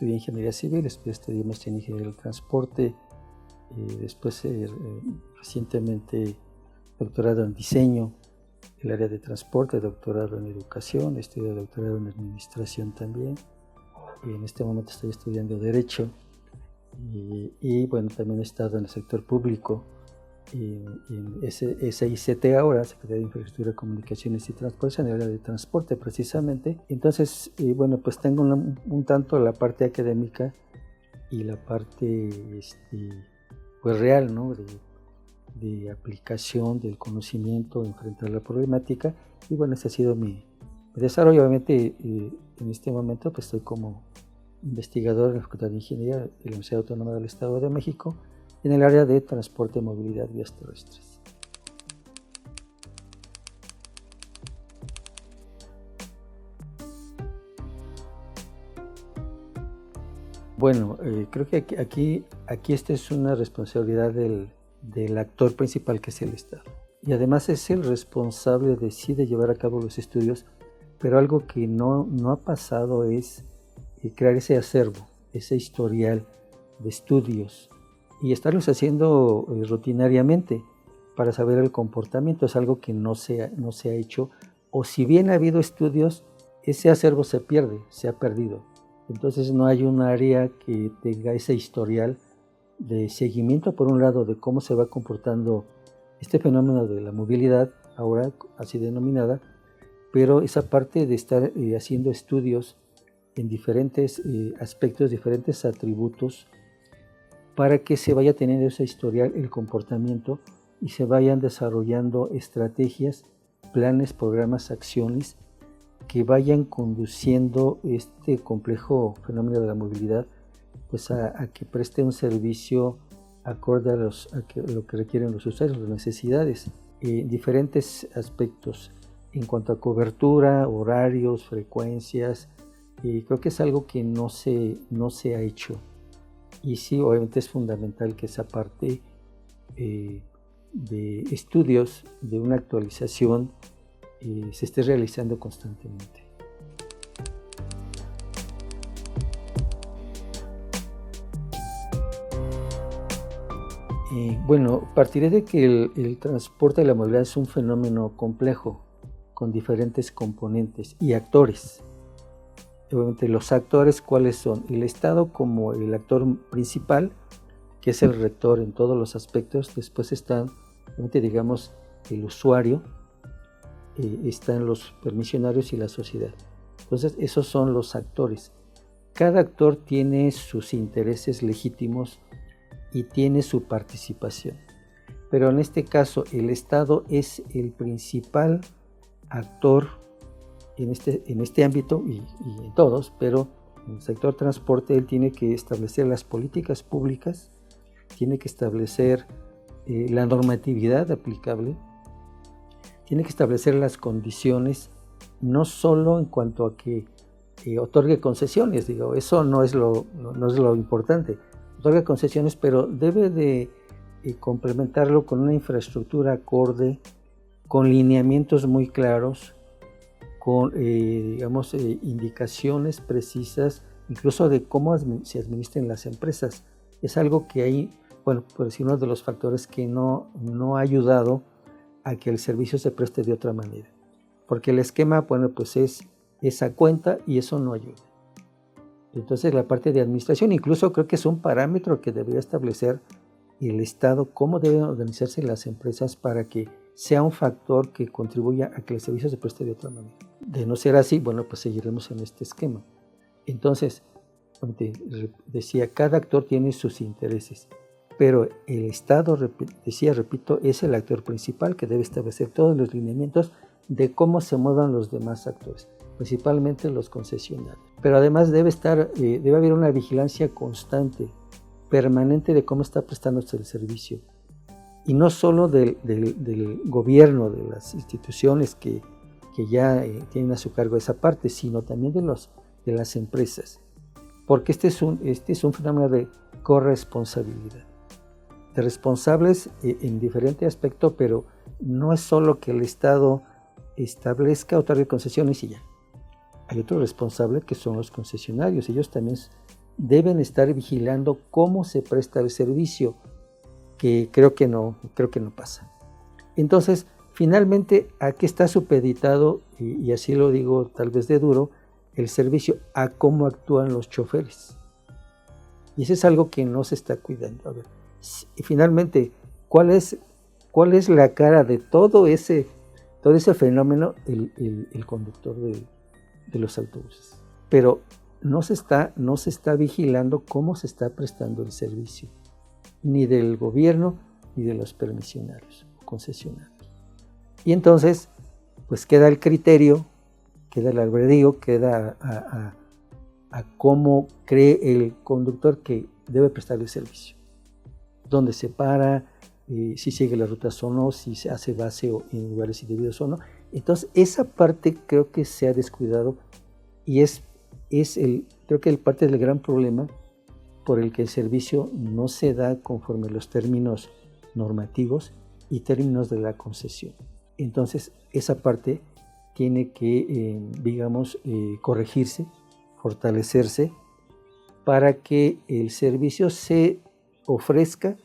estudié ingeniería civil, después estudié maestría en ingeniería del transporte, después recientemente doctorado en diseño, el área de transporte, doctorado en educación, estudié doctorado en administración también. En este momento estoy estudiando derecho y bueno, también he estado en el sector público, en SICT ahora, Secretaría de Infraestructura, Comunicaciones y Transporte, en el área de transporte precisamente. Entonces, bueno, pues tengo un tanto la parte académica y la parte pues real, ¿no? de aplicación del conocimiento, de enfrentar la problemática, y bueno, ese ha sido mi desarrollo. Obviamente, en este momento pues estoy como investigador en la Facultad de Ingeniería de la Universidad Autónoma del Estado de México, en el área de transporte y movilidad vías terrestres. Bueno, creo que aquí esta es una responsabilidad del actor principal, que es el Estado. Y además es el responsable de llevar a cabo los estudios, pero algo que no ha pasado es crear ese acervo, ese historial de estudios y estarlos haciendo rutinariamente para saber el comportamiento. Es algo que no se ha hecho, o si bien ha habido estudios, ese acervo se pierde, se ha perdido. Entonces no hay un área que tenga ese historial de seguimiento, por un lado, de cómo se va comportando este fenómeno de la movilidad, ahora así denominada, pero esa parte de estar haciendo estudios en diferentes aspectos, diferentes atributos, para que se vaya teniendo ese historial, el comportamiento, y se vayan desarrollando estrategias, planes, programas, acciones que vayan conduciendo este complejo fenómeno de la movilidad pues a que preste un servicio acorde a lo que requieren los usuarios, las necesidades, diferentes aspectos en cuanto a cobertura, horarios, frecuencias. Creo que es algo que no se ha hecho, y sí, obviamente es fundamental que esa parte de estudios, de una actualización, se esté realizando constantemente. Bueno, partiré de que el transporte de la movilidad es un fenómeno complejo, con diferentes componentes y actores. Obviamente los actores, ¿cuáles son? El Estado como el actor principal, que es el rector en todos los aspectos. Después están, digamos, el usuario, están los permisionarios y la sociedad. Entonces esos son los actores. Cada actor tiene sus intereses legítimos y tiene su participación, pero en este caso el Estado es el principal actor en este ámbito y en todos, pero en el sector transporte él tiene que establecer las políticas públicas, tiene que establecer la normatividad aplicable, tiene que establecer las condiciones, no solo en cuanto a que otorgue concesiones, eso no es lo importante, otorga concesiones, pero debe de complementarlo con una infraestructura acorde, con lineamientos muy claros, con indicaciones precisas, incluso de cómo se administren las empresas. Es algo que hay, por decir, uno de los factores que no ha ayudado a que el servicio se preste de otra manera, porque el esquema, pues es esa cuenta, y eso no ayuda. Entonces la parte de administración, incluso creo que es un parámetro que debería establecer el Estado, cómo deben organizarse las empresas para que sea un factor que contribuya a que el servicio se preste de otra manera. De no ser así, pues seguiremos en este esquema. Entonces, decía, cada actor tiene sus intereses, pero el Estado, repito, es el actor principal que debe establecer todos los lineamientos de cómo se muevan los demás actores, principalmente los concesionarios. Pero además debe haber una vigilancia constante, permanente, de cómo está prestándose el servicio. Y no solo del gobierno, de las instituciones que ya tienen a su cargo esa parte, sino también de las empresas. Porque este es un fenómeno de corresponsabilidad, de responsables en diferente aspecto, pero no es solo que el Estado establezca, otorgue concesiones y ya. Hay otro responsable, que son los concesionarios. Ellos también deben estar vigilando cómo se presta el servicio, que creo que no pasa. Entonces, finalmente, ¿a qué está supeditado? Y así lo digo tal vez de duro, el servicio a cómo actúan los choferes. Y eso es algo que no se está cuidando. A ver, y finalmente, ¿cuál es la cara de todo ese fenómeno? El conductor de los autobuses. Pero no se está vigilando cómo se está prestando el servicio, ni del gobierno ni de los permisionarios o concesionarios. Y entonces, pues queda el criterio, queda el albedrío, queda a cómo cree el conductor que debe prestar el servicio. Dónde se para, si sigue las rutas o no, si se hace base en lugares indebidos o no. Entonces, esa parte creo que se ha descuidado y creo que parte del gran problema por el que el servicio no se da conforme los términos normativos y términos de la concesión. Entonces, esa parte tiene que, corregirse, fortalecerse, para que el servicio se ofrezca,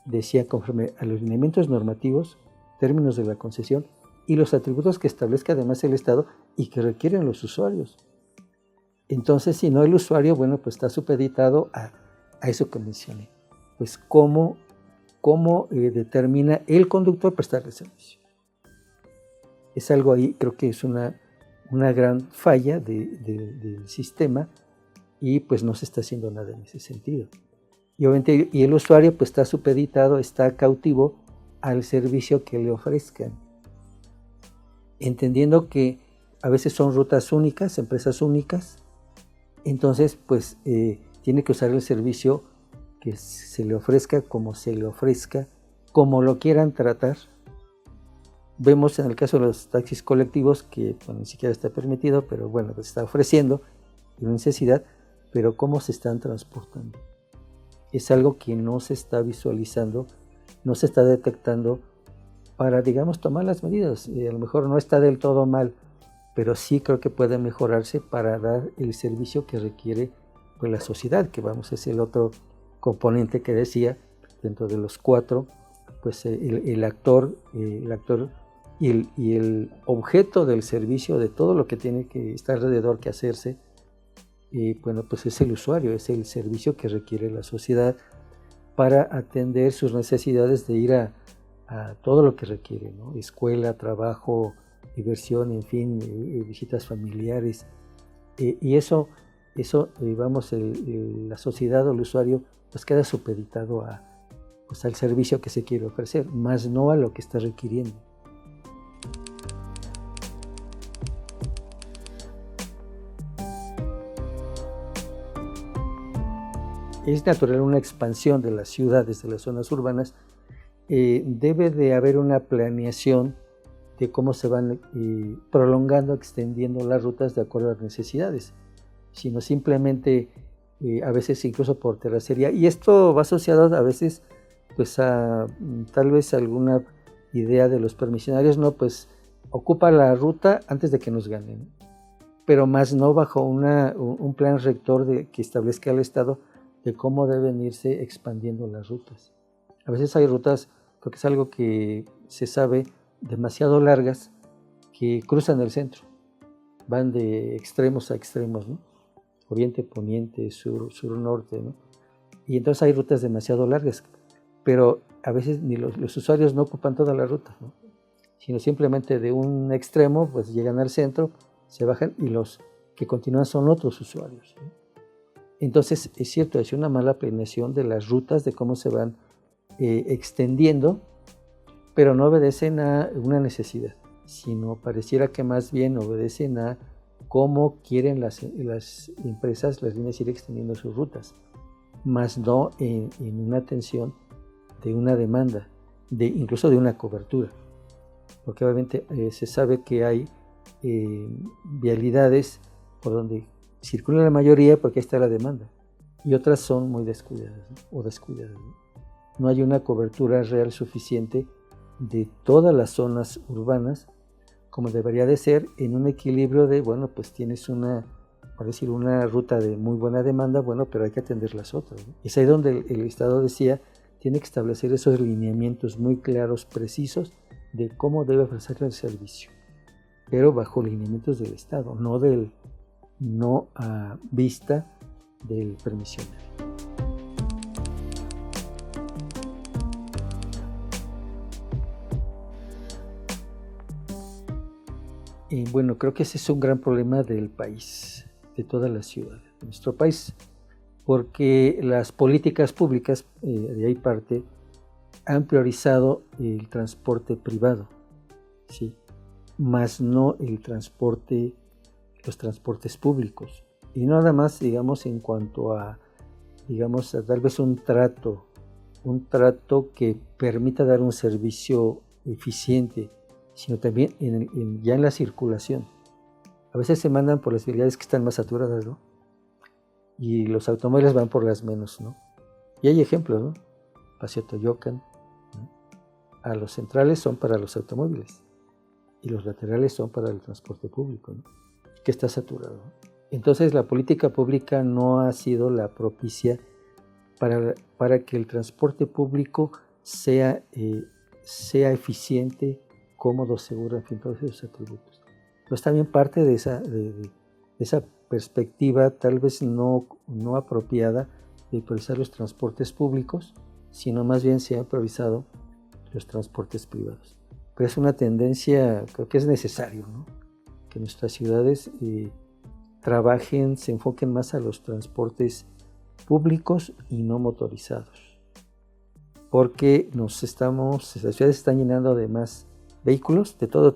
decía, conforme a los lineamientos normativos, términos de la concesión y los atributos que establezca además el Estado y que requieren los usuarios. Entonces, si no, el usuario, pues está supeditado a eso que mencioné. Pues cómo determina el conductor prestar el servicio. Es algo ahí, creo que es una gran falla del sistema y pues no se está haciendo nada en ese sentido. Y obviamente el usuario pues está supeditado, está cautivo al servicio que le ofrezcan, entendiendo que a veces son rutas únicas, empresas únicas. Entonces, pues tiene que usar el servicio que se le ofrezca, como se le ofrezca, como lo quieran tratar. Vemos en el caso de los taxis colectivos que ni siquiera está permitido, pero pues está ofreciendo una necesidad, pero cómo se están transportando. Es algo que no se está visualizando, no se está detectando para, tomar las medidas. A lo mejor no está del todo mal, pero sí creo que puede mejorarse para dar el servicio que requiere la sociedad, que es el otro componente que decía, dentro de los 4, pues el actor y el objeto del servicio, de todo lo que tiene que estar alrededor, que hacerse, pues es el usuario, es el servicio que requiere la sociedad para atender sus necesidades de ir a todo lo que requiere, ¿no? Escuela, trabajo, diversión, en fin, visitas familiares. Y eso la sociedad o el usuario pues queda supeditado al servicio que se quiere ofrecer, más no a lo que está requiriendo. Es natural una expansión de las ciudades, de las zonas urbanas. Debe de haber una planeación de cómo se van prolongando, extendiendo las rutas de acuerdo a las necesidades, sino simplemente a veces incluso por terracería. Y esto va asociado a veces pues a tal vez alguna idea de los permisionarios, ¿no? Pues ocupa la ruta antes de que nos ganen, pero más no bajo un plan rector que establezca el Estado de cómo deben irse expandiendo las rutas. A veces hay rutas, creo que es algo que se sabe, demasiado largas, que cruzan el centro, van de extremos a extremos, ¿no? Oriente, poniente, sur, norte, ¿no? Y entonces hay rutas demasiado largas, pero a veces ni los usuarios no ocupan toda la ruta, ¿no? Sino simplemente de un extremo pues llegan al centro, se bajan y los que continúan son otros usuarios, ¿no? Entonces es cierto, es una mala planeación de las rutas, de cómo se van extendiendo, pero no obedecen a una necesidad, sino pareciera que más bien obedecen a cómo quieren las empresas, las líneas, ir extendiendo sus rutas, más no en una atención de una demanda, incluso de una cobertura, porque obviamente se sabe que hay vialidades por donde circula la mayoría porque ahí está la demanda, y otras son muy descuidadas, ¿no? No hay una cobertura real suficiente de todas las zonas urbanas como debería de ser, en un equilibrio de, pues tienes una por decir, una ruta de muy buena demanda, bueno, pero hay que atender las otras, ¿no? Y es ahí donde el Estado decía, tiene que establecer esos lineamientos muy claros, precisos, de cómo debe ofrecer el servicio, pero bajo lineamientos del Estado, no a vista del permisionario. Y bueno, creo que ese es un gran problema del país, de toda la ciudad, de nuestro país, porque las políticas públicas, de ahí parte, han priorizado el transporte privado, ¿sí? Más no los transportes públicos. Y nada más, digamos, en cuanto a, digamos, a tal vez un trato que permita dar un servicio eficiente, sino también ya en la circulación. A veces se mandan por las vialidades que están más saturadas, ¿no? Y los automóviles van por las menos, ¿no? Y hay ejemplos, ¿no? Paseo Toyocan, ¿no? A los centrales son para los automóviles y los laterales son para el transporte público, ¿no? Que está saturado. Entonces la política pública no ha sido la propicia para que el transporte público sea eficiente, cómodo, seguro, en fin, todos esos atributos. Pues también parte de esa perspectiva tal vez no apropiada de priorizar los transportes públicos, sino más bien se han priorizado los transportes privados. Pero es una tendencia, creo que es necesario, ¿no? Que nuestras ciudades se enfoquen más a los transportes públicos y no motorizados, porque las ciudades están llenando de más vehículos de todo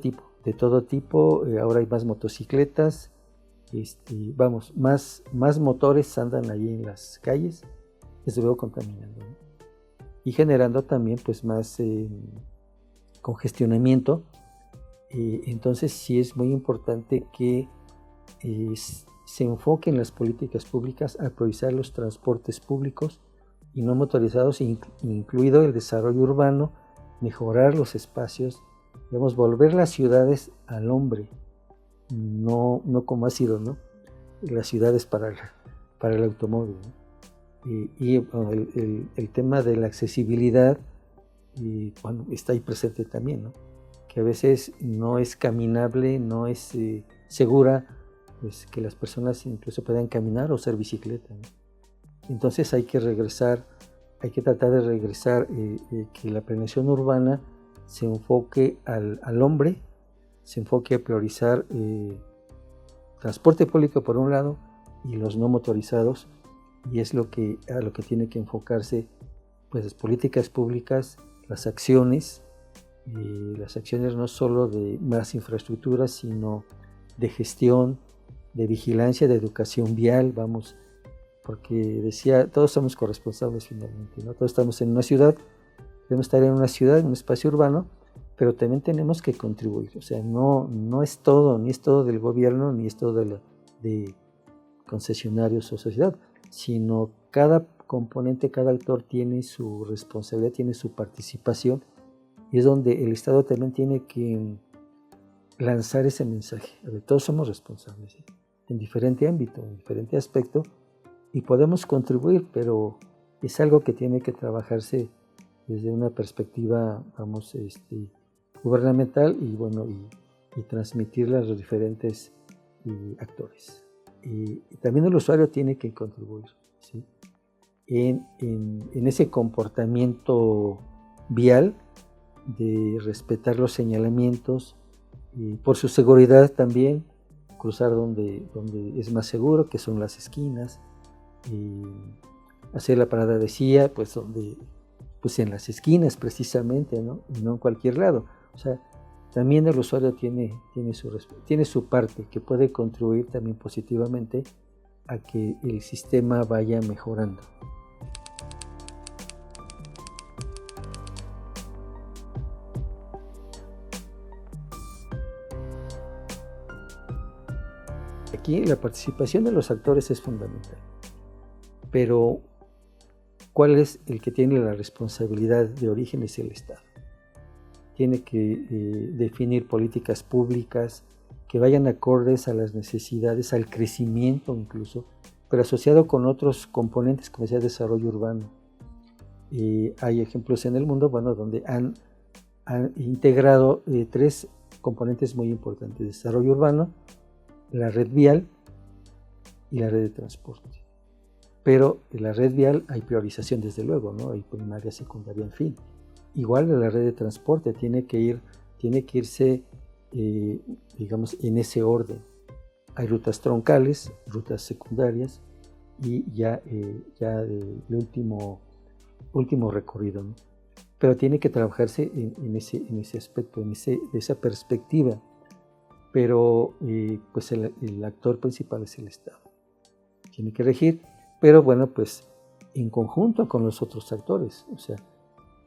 tipo, ahora hay más motocicletas, más motores andan allí en las calles, desde luego contaminando, ¿no? Y generando también pues más congestionamiento. Entonces sí es muy importante que se enfoquen las políticas públicas a priorizar los transportes públicos y no motorizados, incluido el desarrollo urbano, mejorar los espacios, digamos, volver las ciudades al hombre, no como ha sido, ¿no? Las ciudades para el automóvil, ¿no? Bueno, el tema de la accesibilidad, bueno, está ahí presente también, ¿no? Que a veces no es caminable, no es segura, pues, que las personas incluso puedan caminar o usar bicicleta, ¿no? Entonces hay que tratar de regresar, que la planeación urbana se enfoque al hombre, se enfoque a priorizar transporte público por un lado y los no motorizados, y es a lo que tiene que enfocarse pues las políticas públicas, las acciones no solo de más infraestructura, sino de gestión, de vigilancia, de educación vial, vamos, porque decía, todos somos corresponsables finalmente, ¿no? Todos estamos en una ciudad, debemos estar en una ciudad, en un espacio urbano, pero también tenemos que contribuir, o sea, no es todo, ni es todo del gobierno, ni es todo de concesionarios o sociedad, sino cada componente, cada actor tiene su responsabilidad, tiene su participación, y es donde el Estado también tiene que lanzar ese mensaje. A ver, todos somos responsables, ¿sí? En diferente ámbito, en diferente aspecto, y podemos contribuir, pero es algo que tiene que trabajarse desde una perspectiva, vamos, gubernamental y bueno, y transmitirla a los diferentes actores. Y también el usuario tiene que contribuir, ¿sí? En ese comportamiento vial de respetar los señalamientos, y por su seguridad también, cruzar donde es más seguro, que son las esquinas, y hacer la parada de silla, pues en las esquinas precisamente, ¿no? Y no en cualquier lado. O sea, también el usuario tiene su parte que puede contribuir también positivamente a que el sistema vaya mejorando. Aquí la participación de los actores es fundamental, pero ¿cuál es el que tiene la responsabilidad de origen? Es el Estado. Tiene que definir políticas públicas que vayan acordes a las necesidades, al crecimiento incluso, pero asociado con otros componentes, como decía, desarrollo urbano. Hay ejemplos en el mundo, bueno, donde han integrado 3 componentes muy importantes: desarrollo urbano, la red vial y la red de transporte. Pero en la red vial hay priorización, desde luego, ¿no? Hay primaria, secundaria, en fin. Igual en la red de transporte tiene que irse, digamos, en ese orden. Hay rutas troncales, rutas secundarias y ya el último recorrido, ¿no? Pero tiene que trabajarse en ese aspecto, en esa perspectiva. Pero pues el actor principal es el Estado. Tiene que regir, pero bueno, pues en conjunto con los otros actores. O sea,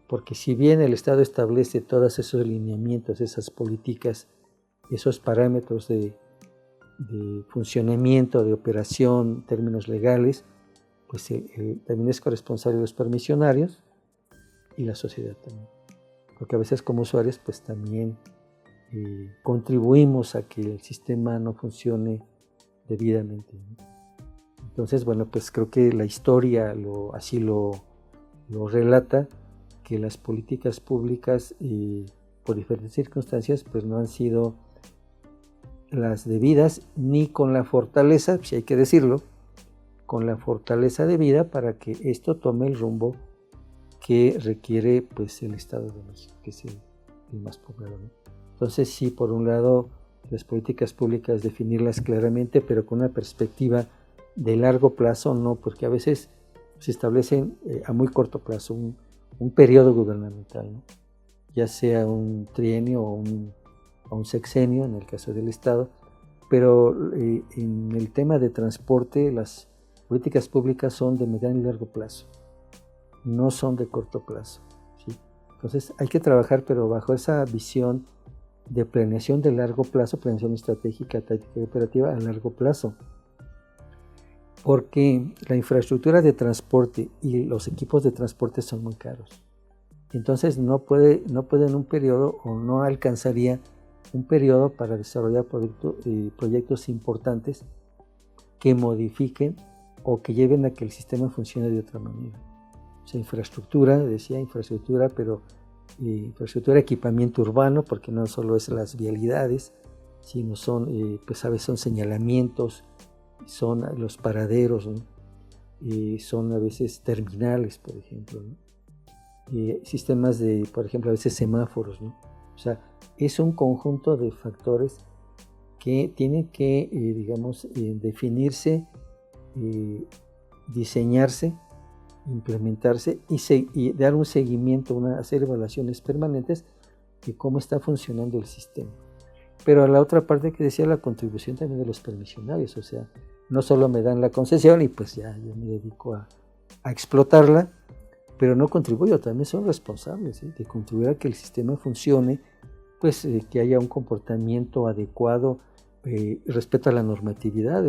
porque si bien el Estado establece todos esos lineamientos, esas políticas, esos parámetros de funcionamiento, de operación, términos legales, pues también es corresponsable de los permisionarios y la sociedad también. Porque a veces como usuarios pues también contribuimos a que el sistema no funcione debidamente, ¿no? Entonces, bueno, pues creo que la historia así lo relata, que las políticas públicas por diferentes circunstancias pues no han sido las debidas, ni con la fortaleza, si hay que decirlo, con la fortaleza debida para que esto tome el rumbo que requiere pues el Estado de México, que es el más poblado, ¿no? Entonces sí, por un lado, las políticas públicas definirlas claramente, pero con una perspectiva de largo plazo, no, porque a veces se establecen a muy corto plazo un periodo gubernamental, ¿no? Ya sea un trienio o un sexenio en el caso del Estado, pero en el tema de transporte las políticas públicas son de mediano y largo plazo, no son de corto plazo, ¿sí? Entonces hay que trabajar, pero bajo esa visión de planeación de largo plazo, planeación estratégica, táctica y operativa a largo plazo, porque la infraestructura de transporte y los equipos de transporte son muy caros. Entonces no puede en un periodo, o no alcanzaría un periodo para desarrollar proyectos importantes que modifiquen o que lleven a que el sistema funcione de otra manera. O sea, infraestructura, pero infraestructura, equipamiento urbano, porque no solo es las vialidades, sino son, pues a veces son señalamientos, son los paraderos, ¿no? Son a veces terminales, por ejemplo, ¿no? Sistemas de, por ejemplo, a veces semáforos, ¿no? O sea, es un conjunto de factores que tienen que, digamos, definirse, diseñarse, implementarse y dar un seguimiento, hacer evaluaciones permanentes de cómo está funcionando el sistema. Pero a la otra parte que decía, la contribución también de los permisionarios, o sea, no solo me dan la concesión y pues ya yo me dedico a explotarla, pero no contribuyo, también son responsables de contribuir a que el sistema funcione, pues que haya un comportamiento adecuado, respeto a la normatividad.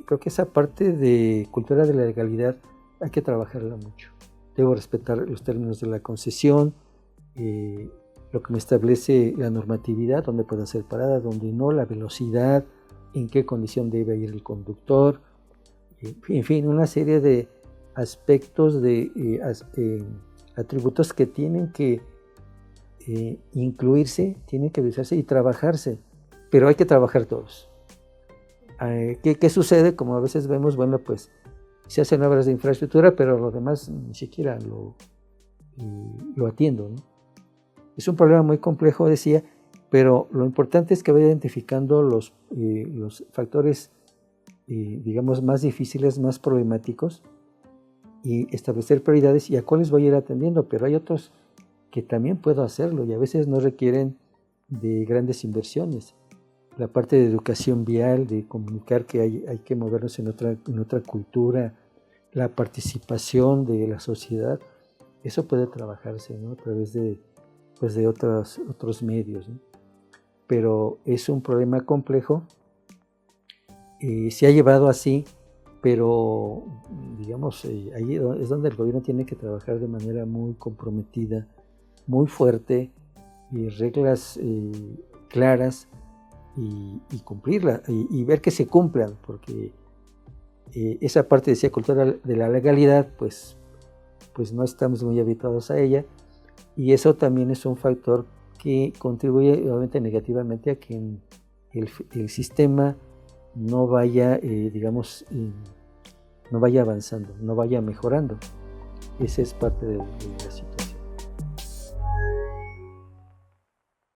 Creo que esa parte de cultura de la legalidad hay que trabajarla mucho. Debo respetar los términos de la concesión, lo que me establece la normatividad, dónde puede hacer parada, dónde no, la velocidad, en qué condición debe ir el conductor, en fin, una serie de aspectos, de atributos que tienen que incluirse, tienen que revisarse y trabajarse, pero hay que trabajar todos. ¿Qué sucede? Como a veces vemos, bueno, pues se hacen obras de infraestructura, pero lo demás ni siquiera lo atiendo, ¿no? Es un problema muy complejo, decía, pero lo importante es que vaya identificando los factores, digamos, más difíciles, más problemáticos, y establecer prioridades y a cuáles voy a ir atendiendo, pero hay otros que también puedo hacerlo y a veces no requieren de grandes inversiones. La parte de educación vial, de comunicar que hay que movernos en otra cultura, la participación de la sociedad, eso puede trabajarse, ¿no? A través de otros medios, ¿no? Pero es un problema complejo, se ha llevado así, pero digamos, ahí es donde el gobierno tiene que trabajar de manera muy comprometida, muy fuerte, reglas claras, y cumplirla y ver que se cumplan, porque esa parte, decía, cultural de la legalidad, pues no estamos muy habituados a ella, y eso también es un factor que contribuye obviamente negativamente a que el sistema no vaya, no vaya avanzando, no vaya mejorando. Esa es parte de la situación.